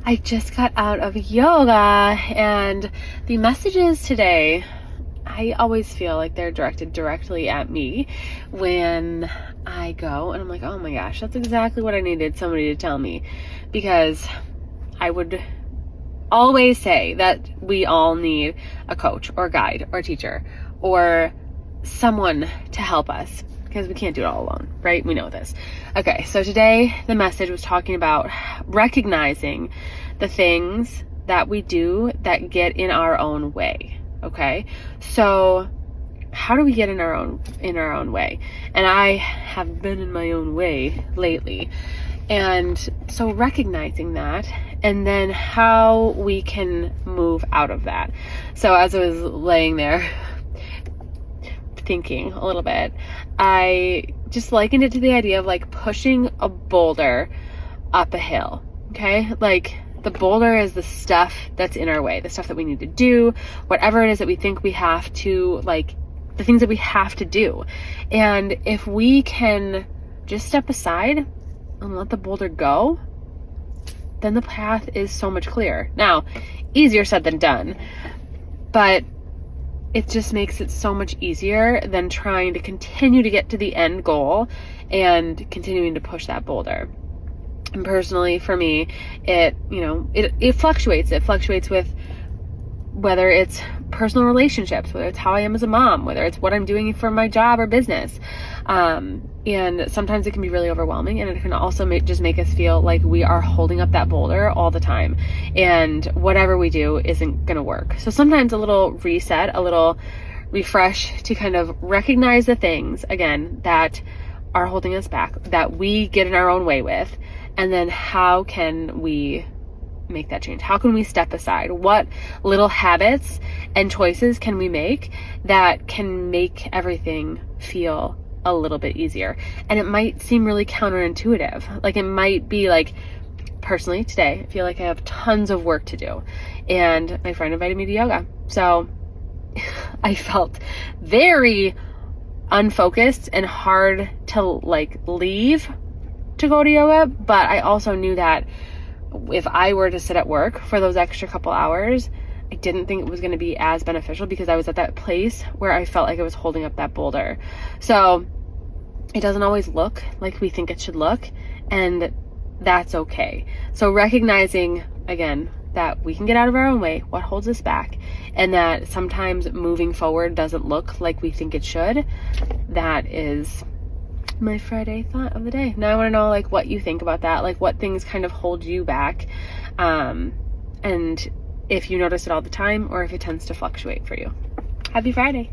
I just got out of yoga, and the messages today, I always feel like they're directed directly at me when I go, and I'm like, oh my gosh, that's exactly what I needed somebody to tell me, because I would always say that we all need a coach or guide or teacher or someone to help us, because we can't do it all alone, right? We know this. Okay, so today the message was talking about recognizing the things that we do that get in our own way. Okay, so how do we get in our own way? And I have been in my own way lately. And so recognizing that, and then how we can move out of that. So as I was laying there thinking a little bit, I just likened it to the idea of like pushing a boulder up a hill. Okay, like the boulder is the stuff that's in our way, the stuff that we need to do, whatever it is that we think we have to, like the things that we have to do. And if we can just step aside and let the boulder go, then the path is so much clearer. Now, easier said than done, but it just makes it so much easier than trying to continue to get to the end goal and continuing to push that boulder. And personally, for me, it fluctuates. It fluctuates with whether it's personal relationships, whether it's how I am as a mom, whether it's what I'm doing for my job or business. And sometimes it can be really overwhelming, and it can also just make us feel like we are holding up that boulder all the time, and whatever we do isn't going to work. So sometimes a little reset, a little refresh to kind of recognize the things, again, that are holding us back, that we get in our own way with, and then how can we make that change? How can we step aside? What little habits and choices can we make that can make everything feel a little bit easier? And it might seem really counterintuitive. Like it might be like, personally today, I feel like I have tons of work to do, and my friend invited me to yoga. So I felt very unfocused and hard to like leave to go to yoga. But I also knew that if I were to sit at work for those extra couple hours, I didn't think it was going to be as beneficial, because I was at that place where I felt like I was holding up that boulder. So it doesn't always look like we think it should look, and that's okay. So recognizing, again, that we can get out of our own way, what holds us back, and that sometimes moving forward doesn't look like we think it should. That is my Friday thought of the day. Now I want to know like what you think about that, like what things kind of hold you back, and if you notice it all the time or if it tends to fluctuate for you. Happy Friday.